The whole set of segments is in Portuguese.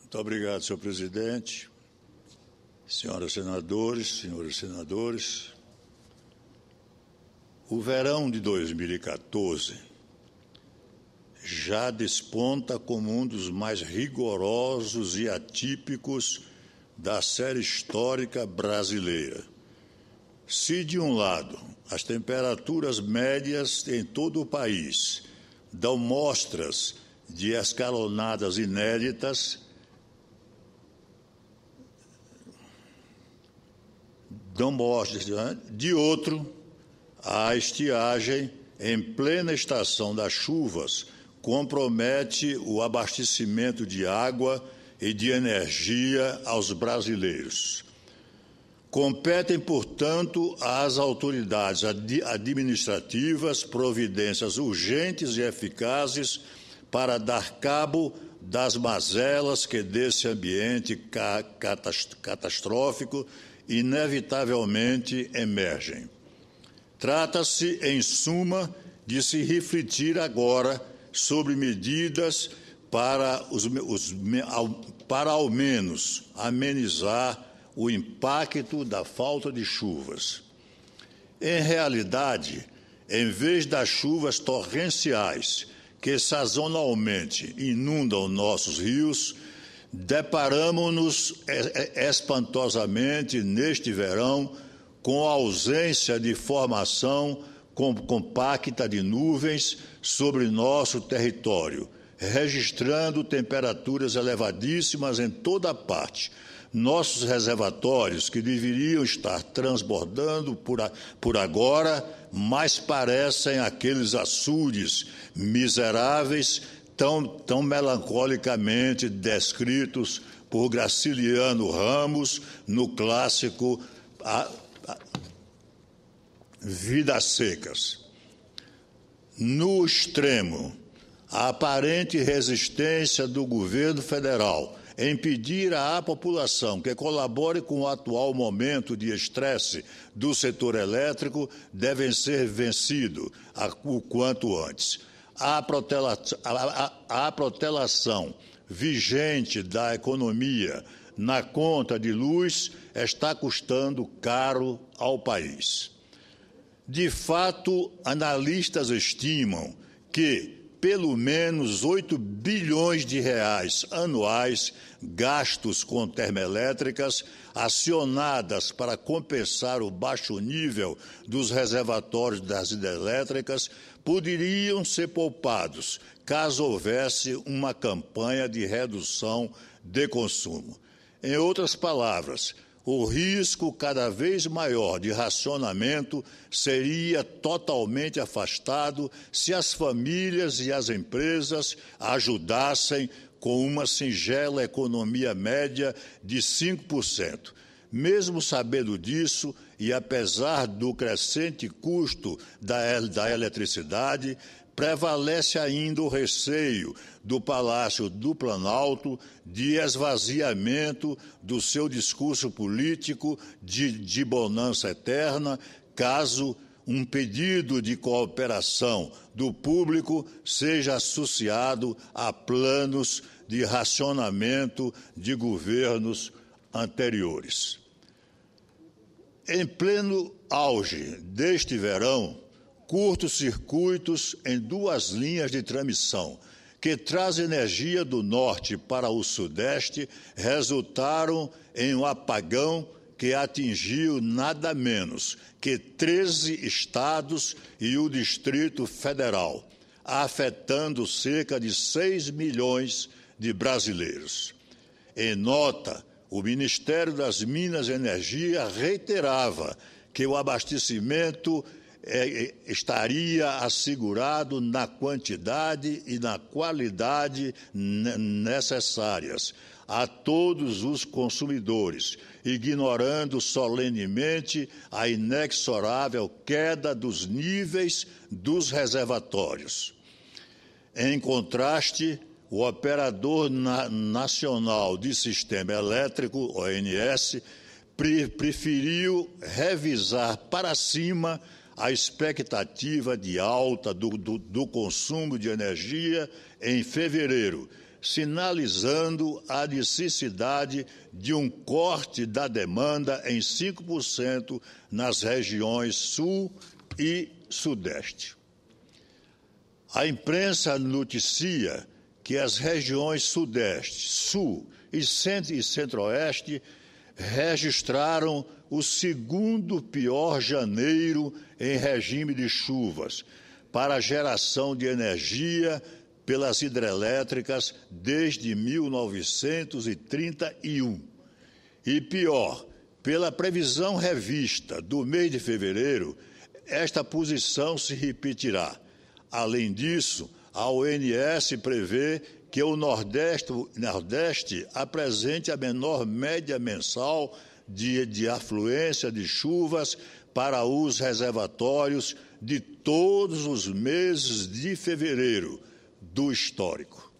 Muito obrigado, senhor presidente. Senhoras senadores, senhores senadores, o verão de 2014 já desponta como um dos mais rigorosos e atípicos da série histórica brasileira. Se, de um lado, as temperaturas médias em todo o país dão mostras de escalonadas inéditas, de outro, a estiagem em plena estação das chuvas compromete o abastecimento de água e de energia aos brasileiros. Competem, portanto, às autoridades administrativas providências urgentes e eficazes para dar cabo das mazelas que desse ambiente catastrófico inevitavelmente emergem. Trata-se, em suma, de se refletir agora sobre medidas para ao menos amenizar o impacto da falta de chuvas. Em realidade, em vez das chuvas torrenciais que sazonalmente inundam nossos rios, deparamos-nos espantosamente neste verão com a ausência de formação compacta de nuvens sobre nosso território, registrando temperaturas elevadíssimas em toda parte. Nossos reservatórios, que deveriam estar transbordando por agora, mais parecem aqueles açudes miseráveis tão melancolicamente descritos por Graciliano Ramos no clássico Vidas Secas. No extremo, a aparente resistência do governo federal em pedir à população que colabore com o atual momento de estresse do setor elétrico deve ser vencido o quanto antes. A protelação vigente da economia na conta de luz está custando caro ao país. De fato, analistas estimam que pelo menos 8 bilhões de reais anuais gastos com termoelétricas acionadas para compensar o baixo nível dos reservatórios das hidrelétricas poderiam ser poupados caso houvesse uma campanha de redução de consumo. Em outras palavras, o risco cada vez maior de racionamento seria totalmente afastado se as famílias e as empresas ajudassem com uma singela economia média de 5%. Mesmo sabendo disso, e apesar do crescente custo da eletricidade, prevalece ainda o receio do Palácio do Planalto de esvaziamento do seu discurso político de bonança eterna, caso um pedido de cooperação do público seja associado a planos de racionamento de governos anteriores. Em pleno auge deste verão, curtos-circuitos em 2 linhas de transmissão que trazem energia do norte para o sudeste resultaram em um apagão que atingiu nada menos que 13 estados e o Distrito Federal, afetando cerca de 6 milhões de brasileiros. Em nota, o Ministério das Minas e Energia reiterava que o abastecimento estaria assegurado na quantidade e na qualidade necessárias a todos os consumidores, ignorando solenemente a inexorável queda dos níveis dos reservatórios. Em contraste, o Operador Nacional de Sistema Elétrico, ONS, preferiu revisar para cima a expectativa de alta do consumo de energia em fevereiro, sinalizando a necessidade de um corte da demanda em 5% nas regiões Sul e Sudeste. A imprensa noticia que as regiões Sudeste, Sul e Centro-Oeste registraram o segundo pior janeiro em regime de chuvas para a geração de energia pelas hidrelétricas desde 1931. E pior, pela previsão revista do mês de fevereiro, esta posição se repetirá. Além disso, a ONS prevê que o Nordeste apresente a menor média mensal de afluência de chuvas para os reservatórios de todos os meses de fevereiro do histórico.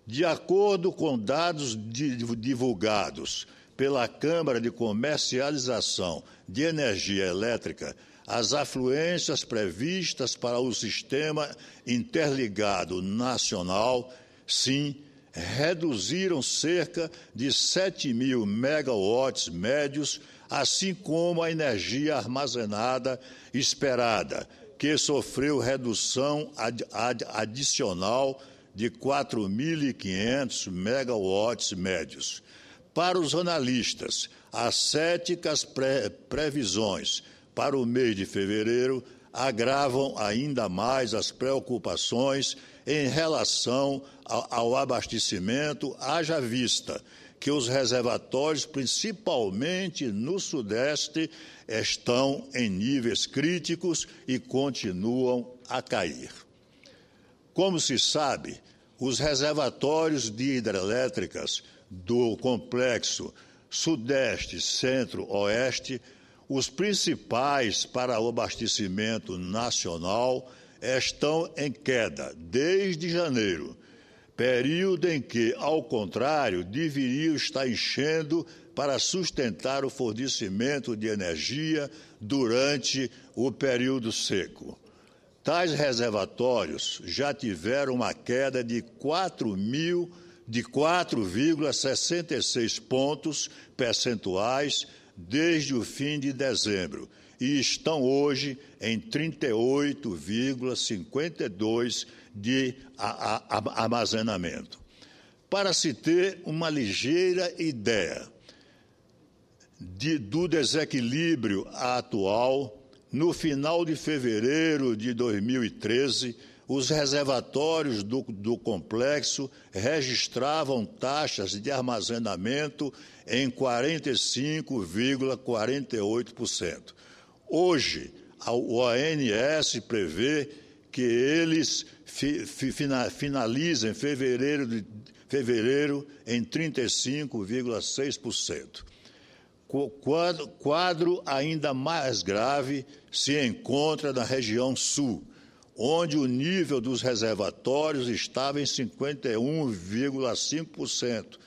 De acordo com dados divulgados pela Câmara de Comercialização de Energia Elétrica, as afluências previstas para o Sistema Interligado Nacional, SIM, reduziram cerca de 7.000 megawatts médios, assim como a energia armazenada esperada, que sofreu redução adicional de 4.500 megawatts médios. Para os analistas, as céticas previsões para o mês de fevereiro agravam ainda mais as preocupações em relação ao abastecimento, haja vista que os reservatórios, principalmente no Sudeste, estão em níveis críticos e continuam a cair. Como se sabe, os reservatórios de hidrelétricas do complexo Sudeste, Centro-Oeste, os principais para o abastecimento nacional, estão em queda desde janeiro, período em que, ao contrário, deveriam estar enchendo para sustentar o fornecimento de energia durante o período seco. Tais reservatórios já tiveram uma queda de 4,66 pontos percentuais desde o fim de dezembro e estão hoje em 38,52 de armazenamento. Para se ter uma ligeira ideia do desequilíbrio atual, no final de fevereiro de 2013, os reservatórios do complexo registravam taxas de armazenamento em 45,48%. Hoje, a ONS prevê que eles finalizem fevereiro em 35,6%. Quadro ainda mais grave se encontra na região sul, onde o nível dos reservatórios estava em 51,5%.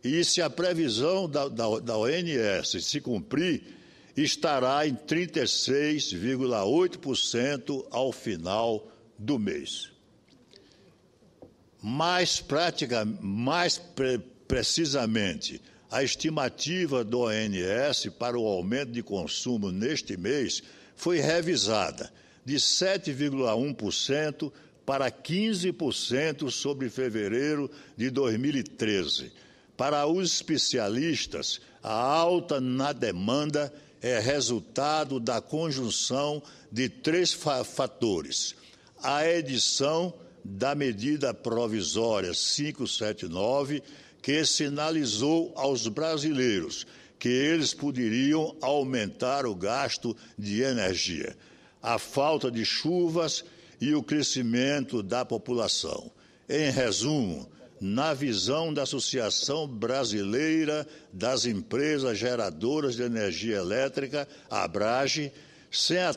E se a previsão da ONS se cumprir, estará em 36,8% ao final do mês. Mais precisamente, a estimativa do ONS para o aumento de consumo neste mês foi revisada de 7,1% para 15% sobre fevereiro de 2013. Para os especialistas, a alta na demanda é resultado da conjunção de três fatores: a edição da medida provisória 579, que sinalizou aos brasileiros que eles poderiam aumentar o gasto de energia, a falta de chuvas e o crescimento da população. Em resumo, na visão da Associação Brasileira das Empresas Geradoras de Energia Elétrica, ABRAGE, sem a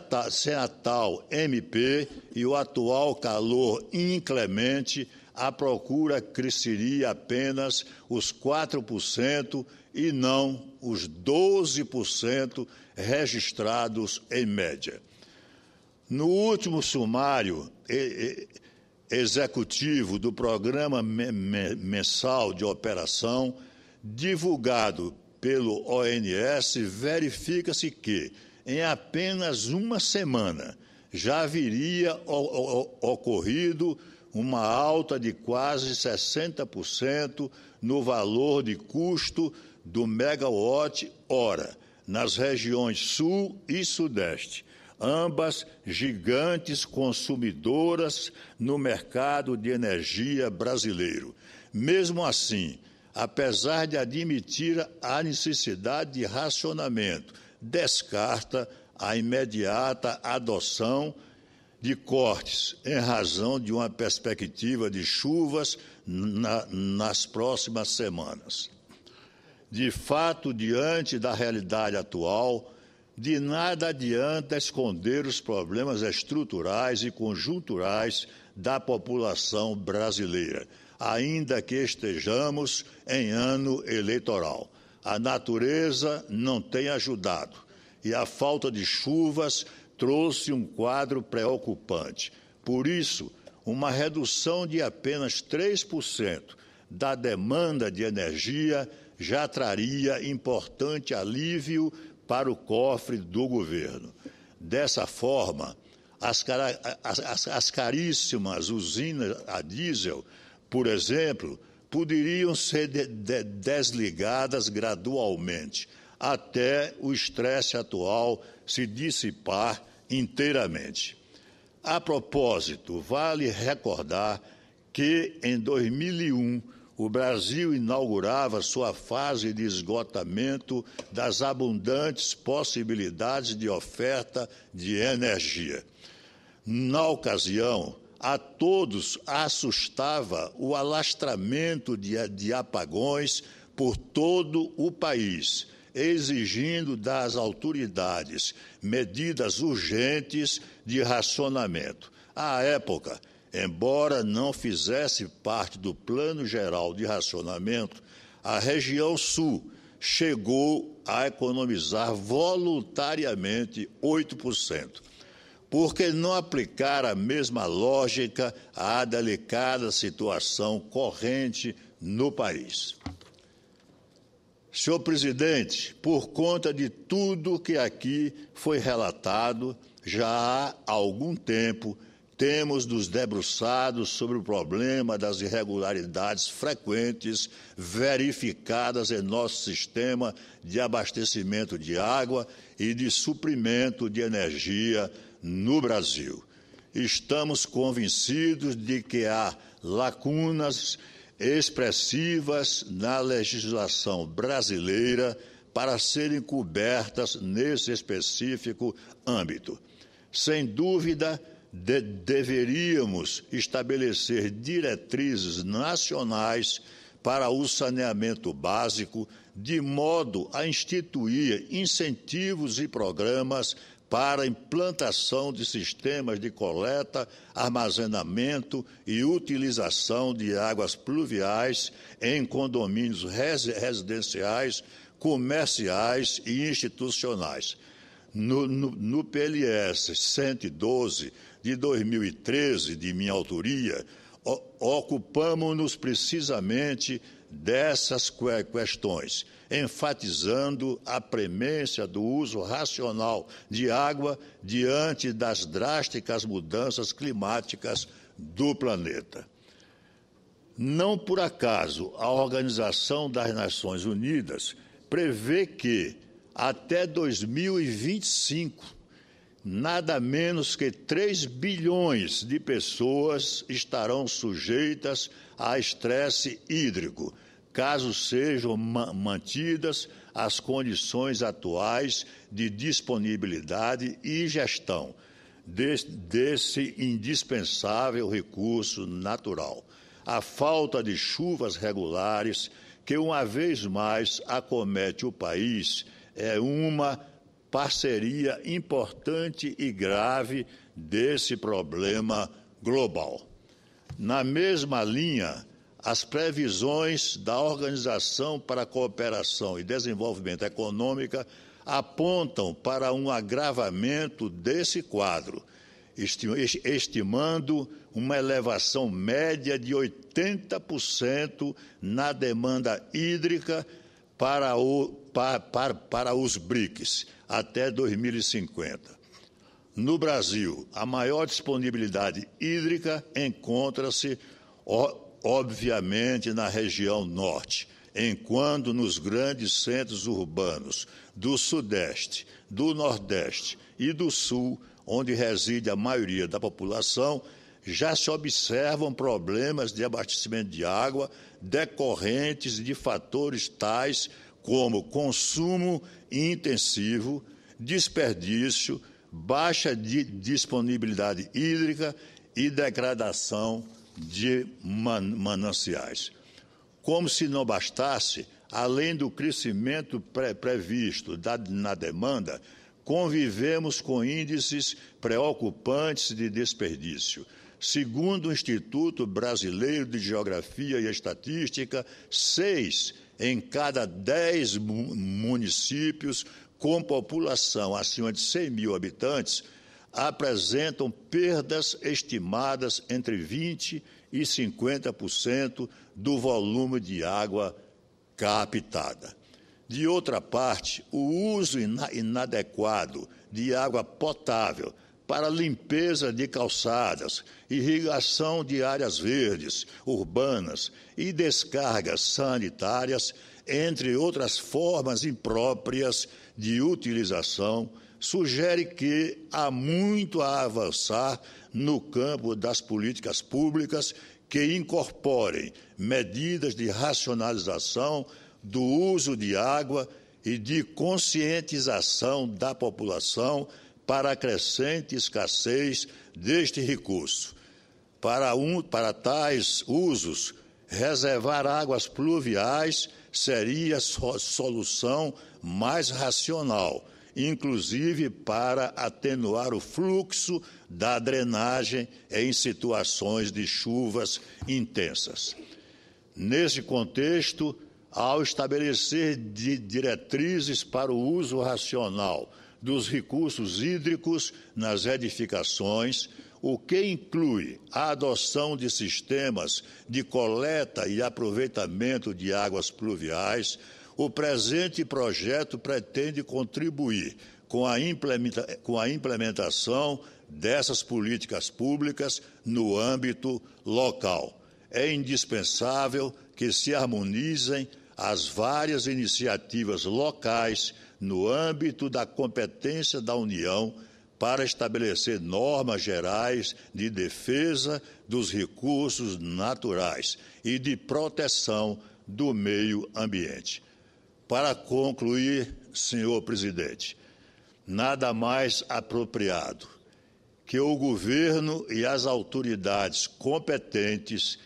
tal MP e o atual calor inclemente, a procura cresceria apenas os 4% e não os 12% registrados em média. No último sumário executivo do Programa Mensal de Operação, divulgado pelo ONS, verifica-se que, em apenas uma semana, já haveria ocorrido uma alta de quase 60% no valor de custo do megawatt-hora nas regiões Sul e Sudeste, ambas gigantes consumidoras no mercado de energia brasileiro. Mesmo assim, apesar de admitir a necessidade de racionamento, descarta a imediata adoção de cortes em razão de uma perspectiva de chuvas nas próximas semanas. De fato, diante da realidade atual, de nada adianta esconder os problemas estruturais e conjunturais da população brasileira, ainda que estejamos em ano eleitoral. A natureza não tem ajudado e a falta de chuvas trouxe um quadro preocupante. Por isso, uma redução de apenas 3% da demanda de energia já traria importante alívio para o cofre do governo. Dessa forma, as caríssimas usinas a diesel, por exemplo, poderiam ser desligadas gradualmente, até o estresse atual se dissipar inteiramente. A propósito, vale recordar que, em 2001, o Brasil inaugurava sua fase de esgotamento das abundantes possibilidades de oferta de energia. Na ocasião, a todos assustava o alastramento de apagões por todo o país, exigindo das autoridades medidas urgentes de racionamento. À época, embora não fizesse parte do Plano Geral de Racionamento, a região Sul chegou a economizar voluntariamente 8%. Por que não aplicar a mesma lógica à delicada situação corrente no país? Senhor presidente, por conta de tudo que aqui foi relatado, já há algum tempo temos nos debruçado sobre o problema das irregularidades frequentes verificadas em nosso sistema de abastecimento de água e de suprimento de energia no Brasil. Estamos convencidos de que há lacunas expressivas na legislação brasileira para serem cobertas nesse específico âmbito. Sem dúvida, deveríamos estabelecer diretrizes nacionais para o saneamento básico, de modo a instituir incentivos e programas para a implantação de sistemas de coleta, armazenamento e utilização de águas pluviais em condomínios residenciais, comerciais e institucionais. No PLS 112 de 2013, de minha autoria, ocupamos-nos precisamente dessas questões, enfatizando a premência do uso racional de água diante das drásticas mudanças climáticas do planeta. Não por acaso, a Organização das Nações Unidas prevê que, até 2025, nada menos que 3 bilhões de pessoas estarão sujeitas a estresse hídrico, caso sejam mantidas as condições atuais de disponibilidade e gestão desse indispensável recurso natural. A falta de chuvas regulares, que uma vez mais acomete o país, é uma parceria importante e grave desse problema global. Na mesma linha, as previsões da Organização para a Cooperação e Desenvolvimento Econômico apontam para um agravamento desse quadro estimando uma elevação média de 80% na demanda hídrica para os BRICS até 2050. No Brasil, a maior disponibilidade hídrica encontra-se, obviamente, na região norte, enquanto nos grandes centros urbanos do Sudeste, do Nordeste e do Sul, onde reside a maioria da população, já se observam problemas de abastecimento de água decorrentes de fatores tais como consumo intensivo, desperdício, baixa disponibilidade hídrica e degradação de mananciais. Como se não bastasse, além do crescimento previsto na demanda, convivemos com índices preocupantes de desperdício. Segundo o Instituto Brasileiro de Geografia e Estatística, 6 em cada 10 municípios com população acima de 100 mil habitantes apresentam perdas estimadas entre 20% e 50% do volume de água captada. De outra parte, o uso inadequado de água potável para limpeza de calçadas, irrigação de áreas verdes, urbanas e descargas sanitárias, entre outras formas impróprias de utilização, sugere que há muito a avançar no campo das políticas públicas que incorporem medidas de racionalização do uso de água e de conscientização da população para a crescente escassez deste recurso. Para tais usos, reservar águas pluviais seria a solução mais racional, inclusive para atenuar o fluxo da drenagem em situações de chuvas intensas. Nesse contexto, ao estabelecer diretrizes para o uso racional dos recursos hídricos nas edificações, o que inclui a adoção de sistemas de coleta e aproveitamento de águas pluviais, o presente projeto pretende contribuir com a implementação dessas políticas públicas no âmbito local. É indispensável que se harmonizem as várias iniciativas locais no âmbito da competência da União para estabelecer normas gerais de defesa dos recursos naturais e de proteção do meio ambiente. Para concluir, senhor presidente, nada mais apropriado que o governo e as autoridades competentes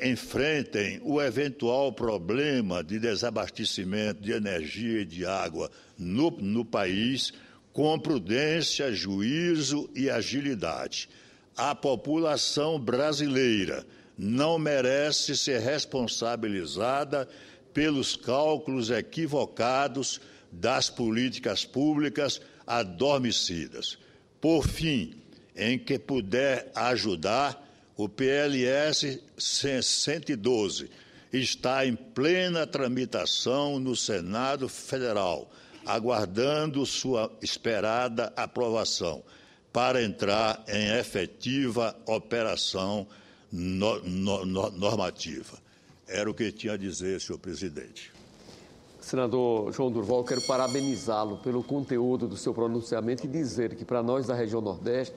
enfrentem o eventual problema de desabastecimento de energia e de água no país com prudência, juízo e agilidade. A população brasileira não merece ser responsabilizada pelos cálculos equivocados das políticas públicas adormecidas. Por fim, em que puder ajudar, o PLS 112 está em plena tramitação no Senado Federal, aguardando sua esperada aprovação para entrar em efetiva operação normativa. Era o que tinha a dizer, senhor presidente. Senador João Durval, quero parabenizá-lo pelo conteúdo do seu pronunciamento e dizer que, para nós da região Nordeste,